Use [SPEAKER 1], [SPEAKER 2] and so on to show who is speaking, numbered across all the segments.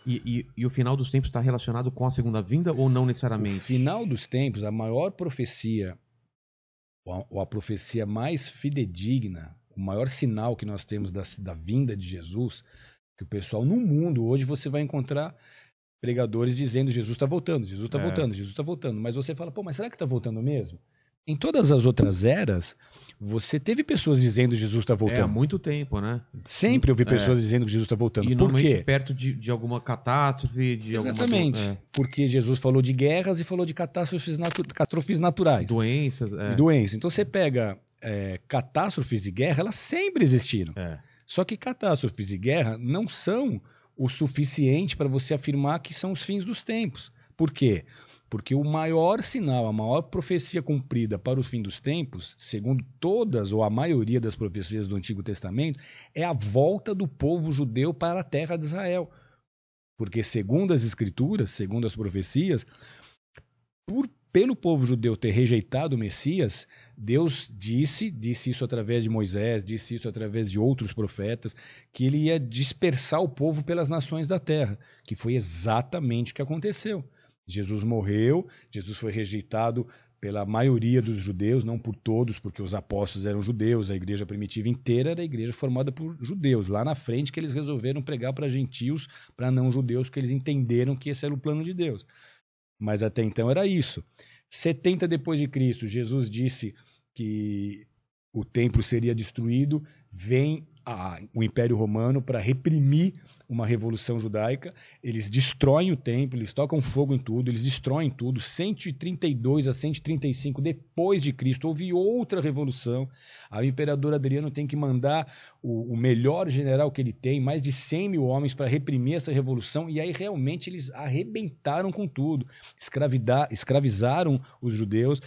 [SPEAKER 1] E o final dos tempos está relacionado com a segunda vinda ou não
[SPEAKER 2] O
[SPEAKER 1] necessariamente?
[SPEAKER 2] final dos tempos, a maior profecia, ou a profecia mais fidedigna, o maior sinal que nós temos da vinda de Jesus, que o pessoal no mundo hoje você vai encontrar pregadores dizendo Jesus está voltando, Jesus está voltando, Jesus está voltando. Mas você fala, pô, mas será que está voltando mesmo? Em todas as outras eras, você teve pessoas dizendo Jesus está voltando.
[SPEAKER 1] Há muito tempo, né?
[SPEAKER 2] Sempre ouvi pessoas dizendo que Jesus está voltando.
[SPEAKER 1] E
[SPEAKER 2] Por
[SPEAKER 1] normalmente
[SPEAKER 2] quê?
[SPEAKER 1] perto de alguma catástrofe, de
[SPEAKER 2] Exatamente.
[SPEAKER 1] alguma
[SPEAKER 2] Porque Jesus falou de guerras e falou de catástrofes naturais.
[SPEAKER 1] doenças.
[SPEAKER 2] E doenças. Então você pega catástrofes e guerra, elas sempre existiram. Só que catástrofes e guerra não são o suficiente para você afirmar que são os fins dos tempos. Por quê? Porque o maior sinal, a maior profecia cumprida para o fim dos tempos, segundo todas ou a maioria das profecias do Antigo Testamento, é a volta do povo judeu para a terra de Israel. Porque segundo as Escrituras, segundo as profecias, pelo povo judeu ter rejeitado o Messias, Deus disse isso através de Moisés, disse isso através de outros profetas, que ele ia dispersar o povo pelas nações da terra, que foi exatamente o que aconteceu. Jesus morreu, Jesus foi rejeitado pela maioria dos judeus, não por todos, porque os apóstolos eram judeus, a igreja primitiva inteira era a igreja formada por judeus. Lá na frente que eles resolveram pregar para gentios, para não judeus, porque eles entenderam que esse era o plano de Deus. Mas até então era isso. 70 depois de Cristo, Jesus disse que o templo seria destruído, vem o Império Romano para reprimir uma revolução judaica, eles destroem o templo, eles tocam fogo em tudo, eles destroem tudo. 132 a 135 depois de Cristo houve outra revolução. O imperador Adriano tem que mandar o melhor general que ele tem, mais de 100 mil homens para reprimir essa revolução, e aí realmente eles arrebentaram com tudo, escravizaram os judeus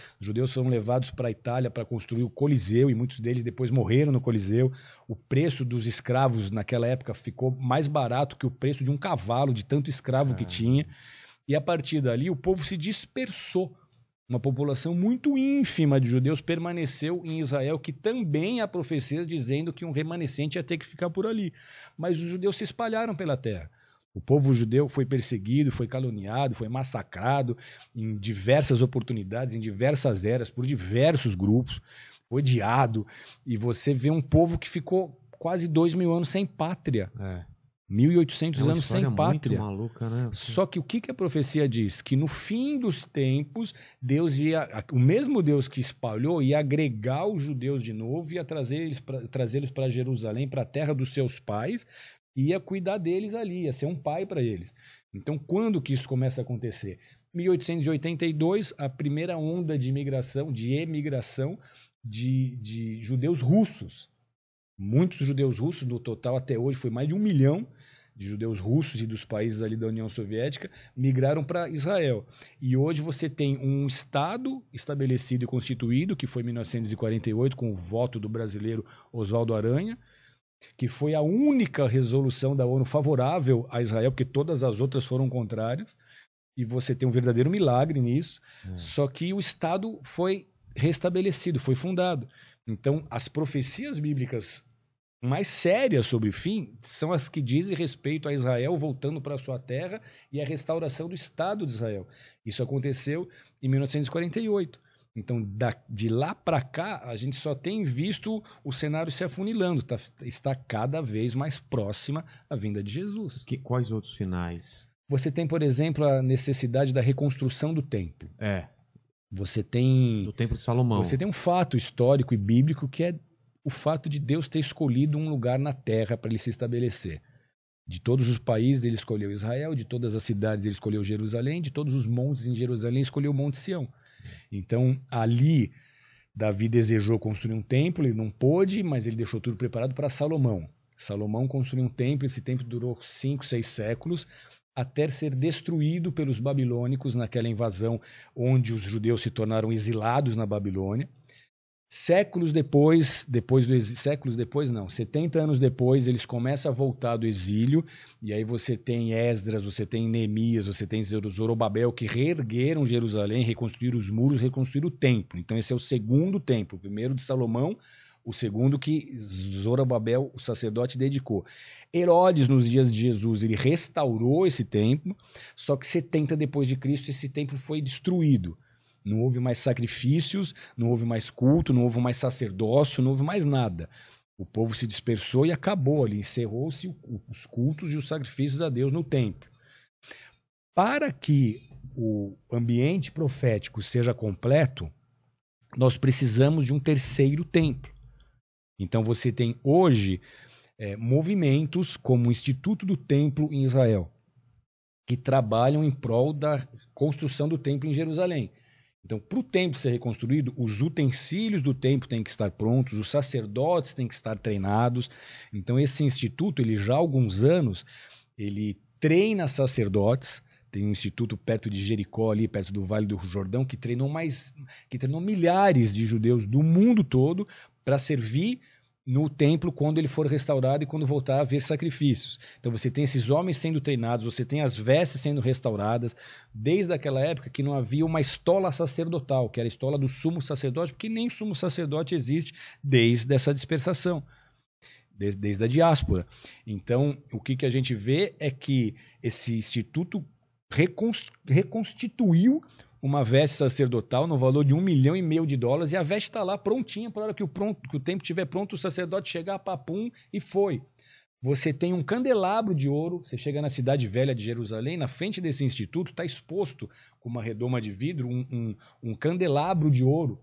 [SPEAKER 2] foram levados para a Itália para construir o Coliseu, e muitos deles depois morreram no Coliseu. O preço dos escravos naquela época ficou mais barato que o preço de um cavalo, de tanto escravo que tinha, e a partir dali o povo se dispersou. Uma população muito ínfima de judeus permaneceu em Israel, que também há profecias dizendo que um remanescente ia ter que ficar por ali. Mas os judeus se espalharam pela terra. O povo judeu foi perseguido, foi caluniado, foi massacrado em diversas oportunidades, em diversas eras, por diversos grupos, odiado. E você vê um povo que ficou quase 2.000 anos sem pátria. 1.800 anos sem pátria.
[SPEAKER 1] Muito maluca, né?
[SPEAKER 2] Só que o que a profecia diz? Que no fim dos tempos, o mesmo Deus que espalhou, ia agregar os judeus de novo, ia trazê-los para Jerusalém, para a terra dos seus pais, ia cuidar deles ali, ia ser um pai para eles. Então, quando que isso começa a acontecer? 1882, a primeira onda de emigração de judeus russos. Muitos judeus russos, no total até hoje foi mais de 1 milhão de judeus russos e dos países ali da União Soviética, migraram para Israel. E hoje você tem um Estado estabelecido e constituído, que foi em 1948, com o voto do brasileiro Oswaldo Aranha, que foi a única resolução da ONU favorável a Israel, porque todas as outras foram contrárias, e você tem um verdadeiro milagre nisso, só que o Estado foi restabelecido, foi fundado. Então, as profecias bíblicas mais sérias sobre o fim são as que dizem respeito a Israel voltando para a sua terra e a restauração do Estado de Israel. Isso aconteceu em 1948. Então, de lá para cá, a gente só tem visto o cenário se afunilando. Está cada vez mais próxima a vinda de Jesus.
[SPEAKER 1] Quais outros sinais?
[SPEAKER 2] Você tem, por exemplo, a necessidade da reconstrução do templo. Você tem...
[SPEAKER 1] Do Templo de Salomão.
[SPEAKER 2] Você tem um fato histórico e bíblico que é o fato de Deus ter escolhido um lugar na terra para ele se estabelecer. De todos os países ele escolheu Israel, de todas as cidades ele escolheu Jerusalém, de todos os montes em Jerusalém ele escolheu o Monte Sião. Então ali Davi desejou construir um templo, ele não pôde, mas ele deixou tudo preparado para Salomão. Salomão construiu um templo, esse templo durou 5, 6 séculos, até ser destruído pelos babilônicos naquela invasão onde os judeus se tornaram exilados na Babilônia. 70 anos depois, eles começam a voltar do exílio, e aí você tem Esdras, você tem Neemias, você tem Zorobabel, que reergueram Jerusalém, reconstruíram os muros, reconstruíram o templo. Então esse é o segundo templo, o primeiro de Salomão, O segundo que Zorobabel, o sacerdote, dedicou. Herodes, nos dias de Jesus, ele restaurou esse templo, só que 70 depois de Cristo esse templo foi destruído. Não houve mais sacrifícios, não houve mais culto, não houve mais sacerdócio, não houve mais nada. O povo se dispersou e acabou ali, encerrou-se os cultos e os sacrifícios a Deus no templo. Para que o ambiente profético seja completo, nós precisamos de um terceiro templo. Então você tem hoje movimentos como o Instituto do Templo em Israel, que trabalham em prol da construção do templo em Jerusalém. Então, para o templo ser reconstruído, os utensílios do templo têm que estar prontos, os sacerdotes têm que estar treinados. Então, esse instituto, ele já há alguns anos, ele treina sacerdotes. Tem um instituto perto de Jericó, ali perto do Vale do Jordão, que treinou milhares de judeus do mundo todo para servir no templo quando ele for restaurado e quando voltar a haver sacrifícios. Então você tem esses homens sendo treinados, você tem as vestes sendo restauradas, desde aquela época que não havia uma estola sacerdotal, que era a estola do sumo sacerdote, porque nem sumo sacerdote existe desde essa dispersação, desde a diáspora. Então, o que a gente vê é que esse instituto reconstituiu uma veste sacerdotal no valor de $1,5 milhão e a veste está lá prontinha para a hora que o tempo estiver pronto, o sacerdote chegar, papum, e foi. Você tem um candelabro de ouro, você chega na cidade velha de Jerusalém, na frente desse instituto está exposto com uma redoma de vidro um candelabro de ouro,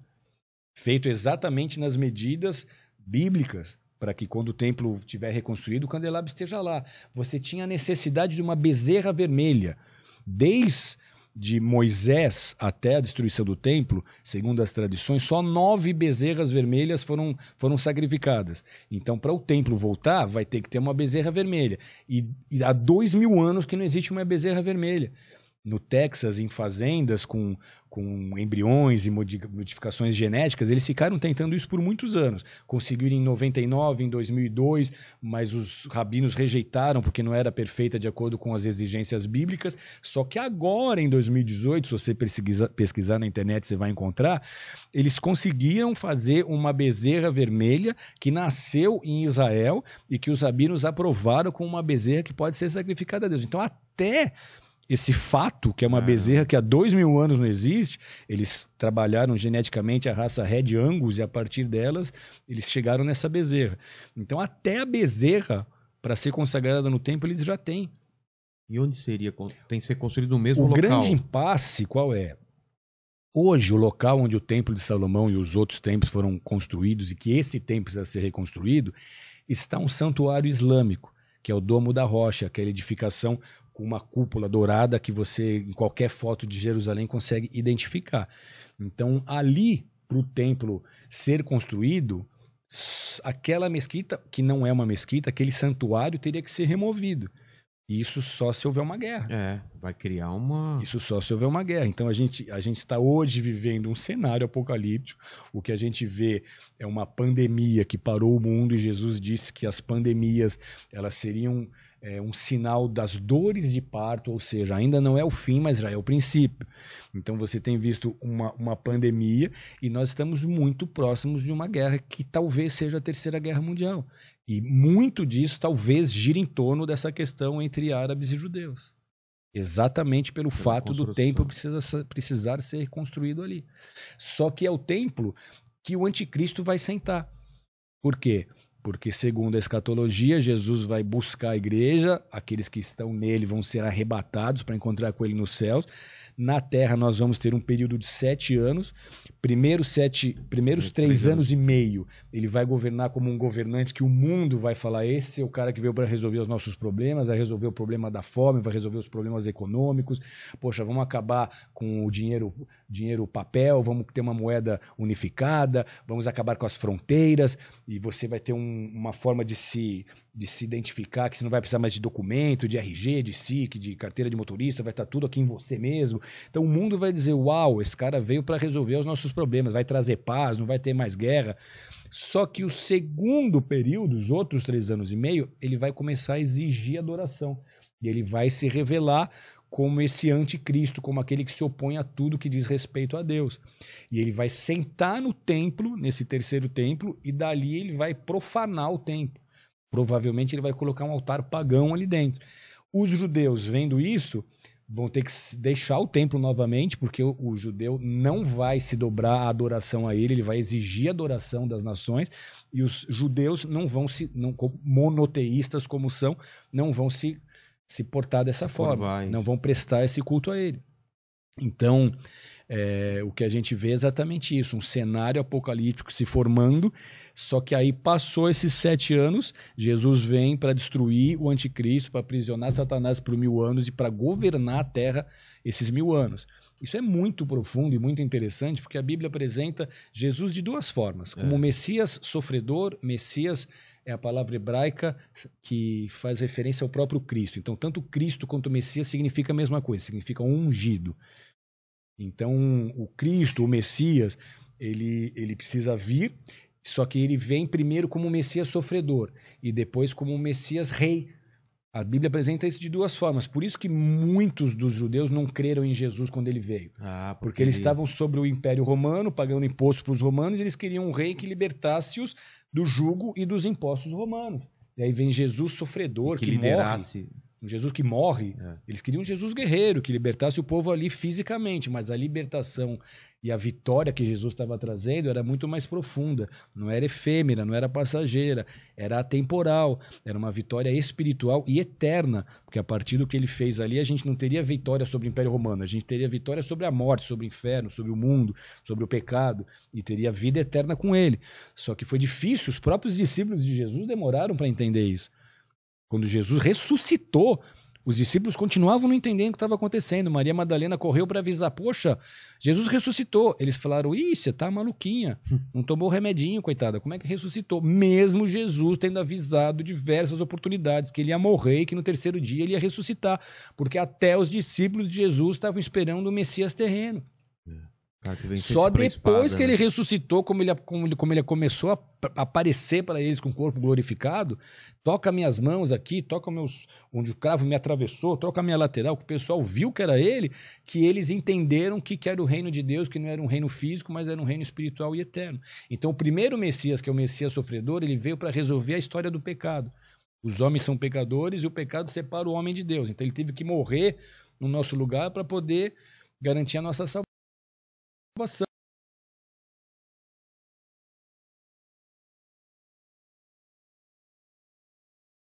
[SPEAKER 2] feito exatamente nas medidas bíblicas, para que quando o templo estiver reconstruído, o candelabro esteja lá. Você tinha a necessidade de uma bezerra vermelha. Desde Moisés até a destruição do templo, segundo as tradições, só 9 bezerras vermelhas foram sacrificadas. Então, para o templo voltar, vai ter que ter uma bezerra vermelha. E há 2.000 anos que não existe uma bezerra vermelha. No Texas, em fazendas com embriões e modificações genéticas, eles ficaram tentando isso por muitos anos. Conseguiram em 99, em 2002, mas os rabinos rejeitaram porque não era perfeita de acordo com as exigências bíblicas. Só que agora, em 2018, se você pesquisar na internet, você vai encontrar, eles conseguiram fazer uma bezerra vermelha que nasceu em Israel e que os rabinos aprovaram como uma bezerra que pode ser sacrificada a Deus. Então, até esse fato, que é uma bezerra que há 2.000 anos não existe, eles trabalharam geneticamente a raça Red Angus e a partir delas eles chegaram nessa bezerra. Então até a bezerra, para ser consagrada no templo, eles já têm.
[SPEAKER 1] E onde seria? Tem que ser construído no mesmo local?
[SPEAKER 2] O grande impasse qual é? Hoje, o local onde o Templo de Salomão e os outros templos foram construídos e que esse templo precisa ser reconstruído, está um santuário islâmico, que é o Domo da Rocha, aquela edificação com uma cúpula dourada que você, em qualquer foto de Jerusalém, consegue identificar. Então, ali, para o templo ser construído, aquela mesquita, que não é uma mesquita, aquele santuário teria que ser removido. Isso só se houver uma guerra.
[SPEAKER 1] Vai criar uma...
[SPEAKER 2] Isso só se houver uma guerra. Então, a gente está hoje vivendo um cenário apocalíptico. O que a gente vê é uma pandemia que parou o mundo e Jesus disse que as pandemias elas seriam um sinal das dores de parto, ou seja, ainda não é o fim, mas já é o princípio. Então, você tem visto uma pandemia e nós estamos muito próximos de uma guerra que talvez seja a Terceira Guerra Mundial. E muito disso talvez gire em torno dessa questão entre árabes e judeus. Exatamente pelo fato do templo precisar ser reconstruído ali. Só que é o templo que o anticristo vai sentar. Por quê? Porque, segundo a escatologia, Jesus vai buscar a igreja, aqueles que estão nele vão ser arrebatados para encontrar com ele nos céus. Na terra nós vamos ter um período de 7 anos. Primeiros 3 anos e meio, ele vai governar como um governante que o mundo vai falar, esse é o cara que veio para resolver os nossos problemas, vai resolver o problema da fome, vai resolver os problemas econômicos. Poxa, vamos acabar com o dinheiro papel, vamos ter uma moeda unificada, vamos acabar com as fronteiras e você vai ter uma forma de se identificar, que você não vai precisar mais de documento, de RG, de SIC, de carteira de motorista, vai estar tudo aqui em você mesmo. Então o mundo vai dizer, uau, esse cara veio para resolver os nossos problemas, vai trazer paz, não vai ter mais guerra. Só que o segundo período, os outros 3 anos e meio, ele vai começar a exigir adoração. E ele vai se revelar como esse anticristo, como aquele que se opõe a tudo que diz respeito a Deus. E ele vai sentar no templo, nesse terceiro templo, e dali ele vai profanar o templo. Provavelmente ele vai colocar um altar pagão ali dentro. Os judeus, vendo isso, vão ter que deixar o templo novamente, porque o judeu não vai se dobrar à adoração a ele vai exigir a adoração das nações, e os judeus não vão monoteístas como são, não vão se portar dessa forma, não vão prestar esse culto a ele. Então, o que a gente vê é exatamente isso, um cenário apocalíptico se formando, só que aí passou esses 7 anos, Jesus vem para destruir o anticristo, para aprisionar Satanás por 1000 anos e para governar a terra esses 1000 anos. Isso é muito profundo e muito interessante, porque a Bíblia apresenta Jesus de 2 formas, como Messias sofredor, Messias é a palavra hebraica que faz referência ao próprio Cristo. Então, tanto Cristo quanto o Messias significa a mesma coisa, significa ungido. Então, o Cristo, o Messias, ele precisa vir, só que ele vem primeiro como Messias sofredor e depois como Messias rei. A Bíblia apresenta isso de 2 formas. Por isso que muitos dos judeus não creram em Jesus quando ele veio. Porque eles estavam sobre o Império Romano, pagando imposto para os romanos, e eles queriam um rei que libertasse-os do jugo e dos impostos romanos. E aí vem Jesus sofredor, que liderasse. Um Jesus que morre. Eles queriam um Jesus guerreiro, que libertasse o povo ali fisicamente, mas a libertação e a vitória que Jesus estava trazendo era muito mais profunda. Não era efêmera, não era passageira, era atemporal. Era uma vitória espiritual e eterna, porque a partir do que ele fez ali, a gente não teria vitória sobre o Império Romano, a gente teria vitória sobre a morte, sobre o inferno, sobre o mundo, sobre o pecado, e teria vida eterna com ele. Só que foi difícil, os próprios discípulos de Jesus demoraram para entender isso. Quando Jesus ressuscitou, os discípulos continuavam não entendendo o que estava acontecendo. Maria Madalena correu para avisar, poxa, Jesus ressuscitou. Eles falaram, você tá maluquinha, não tomou remedinho, coitada, como é que ressuscitou? Mesmo Jesus tendo avisado diversas oportunidades que ele ia morrer e que no 3º dia ele ia ressuscitar, porque até os discípulos de Jesus estavam esperando o Messias terreno. Só depois que ele ressuscitou, como ele começou a aparecer para eles com o corpo glorificado, toca minhas mãos aqui, toca onde o cravo me atravessou, toca a minha lateral, que o pessoal viu que era ele, que eles entenderam que era o reino de Deus, que não era um reino físico, mas era um reino espiritual e eterno. Então o primeiro Messias, que é o Messias sofredor, ele veio para resolver a história do pecado. Os homens são pecadores e o pecado separa o homem de Deus. Então ele teve que morrer no nosso lugar para poder garantir a nossa salvação.